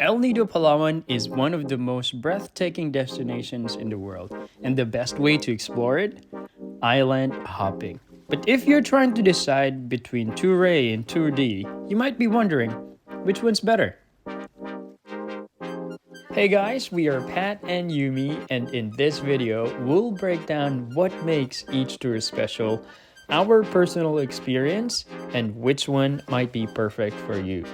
El Nido, Palawan is one of the most breathtaking destinations in the world, and the best way to explore it? Island hopping. But if you're trying to decide between Tour A and Tour D, you might be wondering, which one's better? Hey guys, we are Pat and Yumi, and in this video, we'll break down what makes each tour special, our personal experience, and which one might be perfect for you.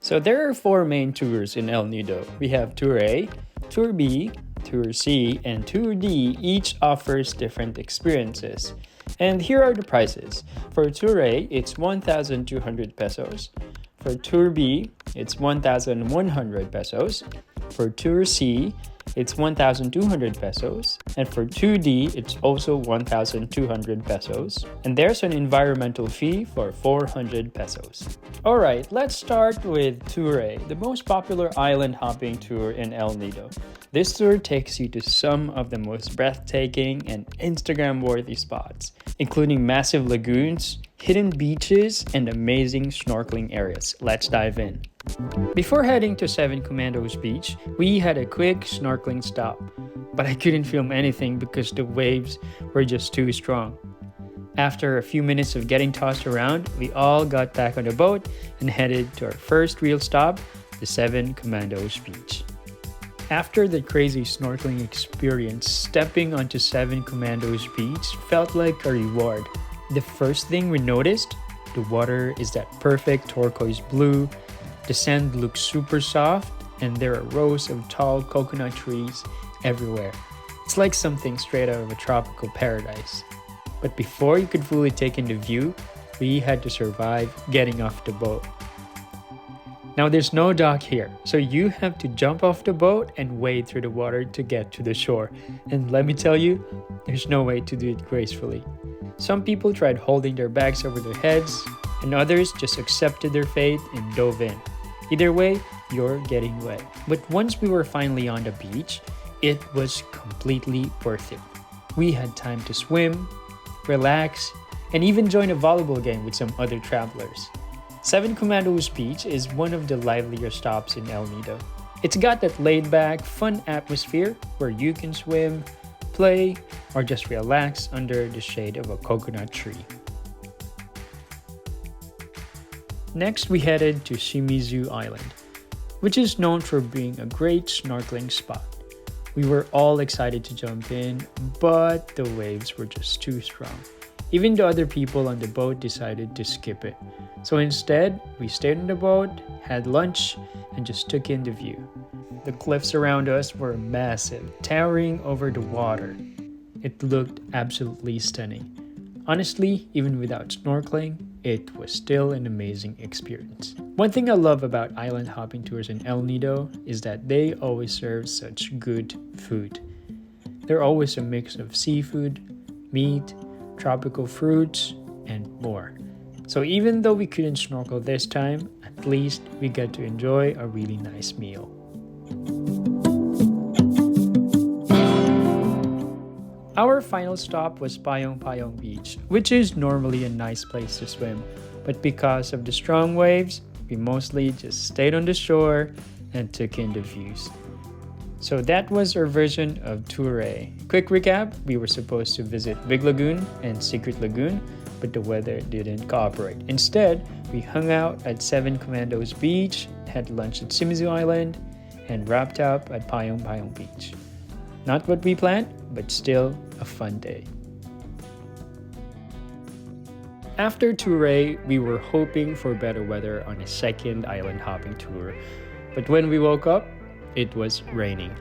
So there are four main tours in El Nido. We have Tour A, Tour B, Tour C, and Tour D. Each offers different experiences. And here are the prices. For Tour A, it's 1,200 pesos. For Tour B, it's 1,100 pesos. For Tour C, it's 1,200 pesos. And for 2D, it's also 1,200 pesos. And there's an environmental fee for 400 pesos. Alright, let's start with Tour A, the most popular island hopping tour in El Nido. This tour takes you to some of the most breathtaking and Instagram-worthy spots, including massive lagoons, hidden beaches, and amazing snorkeling areas. Let's dive in. Before heading to 7 Commandos Beach, we had a quick snorkeling stop, but I couldn't film anything because the waves were just too strong. After a few minutes of getting tossed around, we all got back on the boat and headed to our first real stop, the 7 Commandos Beach. After the crazy snorkeling experience, stepping onto 7 Commandos Beach felt like a reward. The first thing we noticed, the water is that perfect turquoise blue, the sand looks super soft, and there are rows of tall coconut trees everywhere. It's like something straight out of a tropical paradise. But before you could fully take in the view, we had to survive getting off the boat. Now there's no dock here, so you have to jump off the boat and wade through the water to get to the shore. And let me tell you, there's no way to do it gracefully. Some people tried holding their bags over their heads, and others just accepted their fate and dove in. Either way, you're getting wet. But once we were finally on the beach, it was completely worth it. We had time to swim, relax, and even join a volleyball game with some other travelers. 7 Commandos Beach is one of the livelier stops in El Nido. It's got that laid-back, fun atmosphere where you can swim, play, or just relax under the shade of a coconut tree. Next, we headed to Shimizu Island, which is known for being a great snorkeling spot. We were all excited to jump in, but the waves were just too strong. Even the other people on the boat decided to skip it. So instead, we stayed on the boat, had lunch, and just took in the view. The cliffs around us were massive, towering over the water. It looked absolutely stunning. Honestly, even without snorkeling, it was still an amazing experience. One thing I love about island hopping tours in El Nido is that they always serve such good food. They're always a mix of seafood, meat, tropical fruits, and more. So even though we couldn't snorkel this time, at least we got to enjoy a really nice meal. Our final stop was Payong-Payong Beach, which is normally a nice place to swim, but because of the strong waves, we mostly just stayed on the shore and took in the views. So that was our version of Tour A. Quick recap, we were supposed to visit Big Lagoon and Secret Lagoon, but the weather didn't cooperate. Instead, we hung out at 7 Commandos Beach, had lunch at Shimizu Island, and wrapped up at Payong-Payong Beach. Not what we planned, but still a fun day. After Tour A, we were hoping for better weather on a second island hopping tour, but when we woke up, it was raining.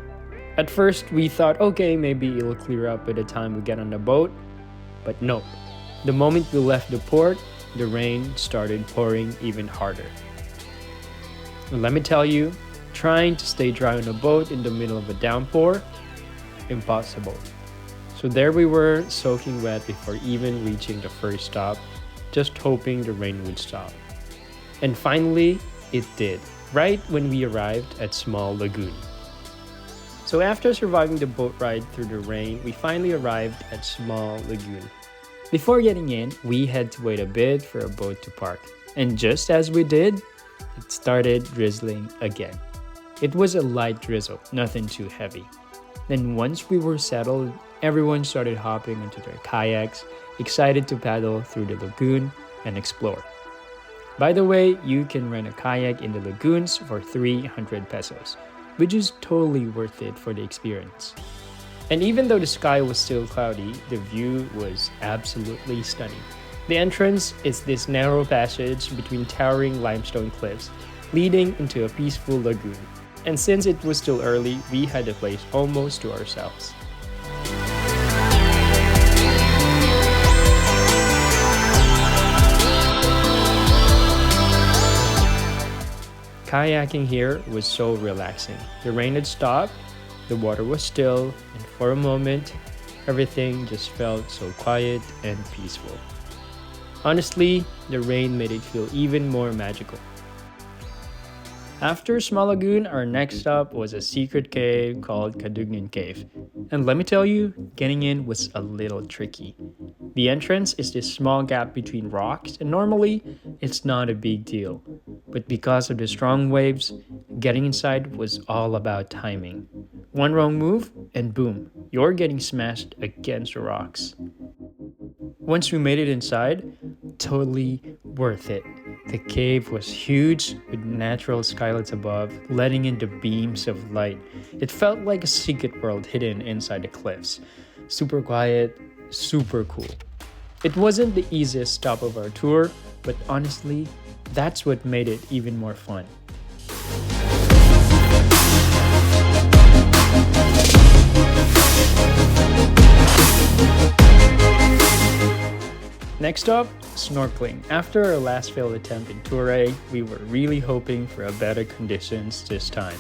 At first, we thought, okay, maybe it'll clear up by the time we get on the boat, but nope. The moment we left the port, the rain started pouring even harder. And let me tell you, trying to stay dry on a boat in the middle of a downpour, impossible. So there we were, soaking wet before even reaching the first stop, just hoping the rain would stop. And finally, it did, right when we arrived at Small Lagoon. So after surviving the boat ride through the rain, we finally arrived at Small Lagoon. Before getting in, we had to wait a bit for a boat to park. And just as we did, it started drizzling again. It was a light drizzle, nothing too heavy. Then once we were settled, everyone started hopping into their kayaks, excited to paddle through the lagoon and explore. By the way, you can rent a kayak in the lagoons for 300 pesos, which is totally worth it for the experience. And even though the sky was still cloudy, the view was absolutely stunning. The entrance is this narrow passage between towering limestone cliffs, leading into a peaceful lagoon. And since it was still early, we had the place almost to ourselves. Kayaking here was so relaxing. The rain had stopped, the water was still, and for a moment, everything just felt so quiet and peaceful. Honestly, the rain made it feel even more magical. After Small Lagoon, our next stop was a secret cave called Kadugnan Cave. And let me tell you, getting in was a little tricky. The entrance is this small gap between rocks, and normally, it's not a big deal. But because of the strong waves, getting inside was all about timing. One wrong move, and boom, you're getting smashed against the rocks. Once we made it inside, totally worth it. The cave was huge with natural skylights above, letting in the beams of light. It felt like a secret world hidden inside the cliffs. Super quiet, super cool. It wasn't the easiest stop of our tour, but honestly, that's what made it even more fun. Next up, snorkeling. After our last failed attempt in Tour A, we were really hoping for a better conditions this time.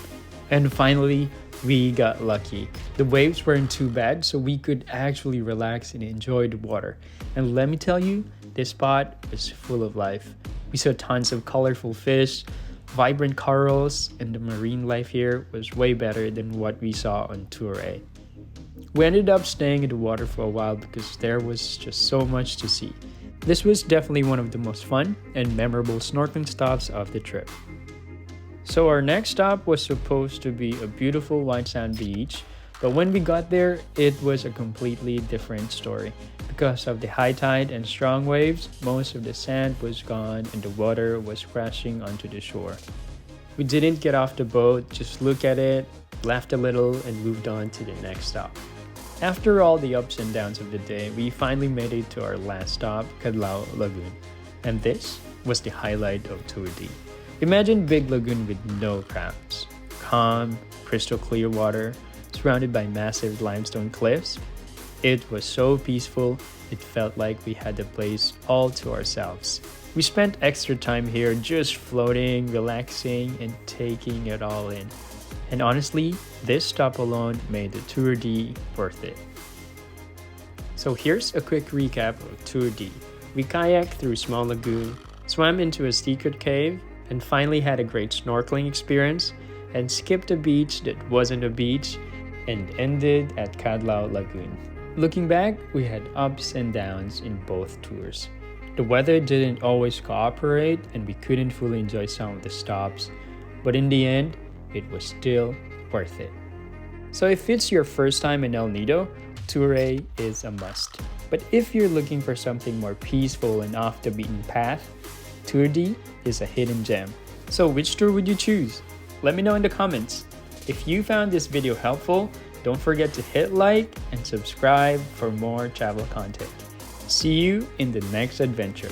And finally, we got lucky. The waves weren't too bad, so we could actually relax and enjoy the water. And let me tell you, this spot was full of life. We saw tons of colorful fish, vibrant corals, and the marine life here was way better than what we saw on Tour A. We ended up staying in the water for a while because there was just so much to see. This was definitely one of the most fun and memorable snorkeling stops of the trip. So our next stop was supposed to be a beautiful white sand beach, but when we got there, it was a completely different story. Because of the high tide and strong waves, most of the sand was gone and the water was crashing onto the shore. We didn't get off the boat, just looked at it, laughed a little, and moved on to the next stop. After all the ups and downs of the day, we finally made it to our last stop, Kadlaw Lagoon. And this was the highlight of Tour D. Imagine big lagoon with no crowds. Calm, crystal clear water, surrounded by massive limestone cliffs. It was so peaceful, it felt like we had the place all to ourselves. We spent extra time here just floating, relaxing, and taking it all in. And honestly, this stop alone made the Tour D worth it. So here's a quick recap of Tour D. We kayaked through Small Lagoon, swam into a secret cave, and finally had a great snorkeling experience, and skipped a beach that wasn't a beach, and ended at Kadlaw Lagoon. Looking back, we had ups and downs in both tours. The weather didn't always cooperate, and we couldn't fully enjoy some of the stops, but in the end, it was still worth it. So if it's your first time in El Nido, Tour A is a must. But if you're looking for something more peaceful and off the beaten path, Tour D is a hidden gem. So which tour would you choose? Let me know in the comments. If you found this video helpful, don't forget to hit like and subscribe for more travel content. See you in the next adventure.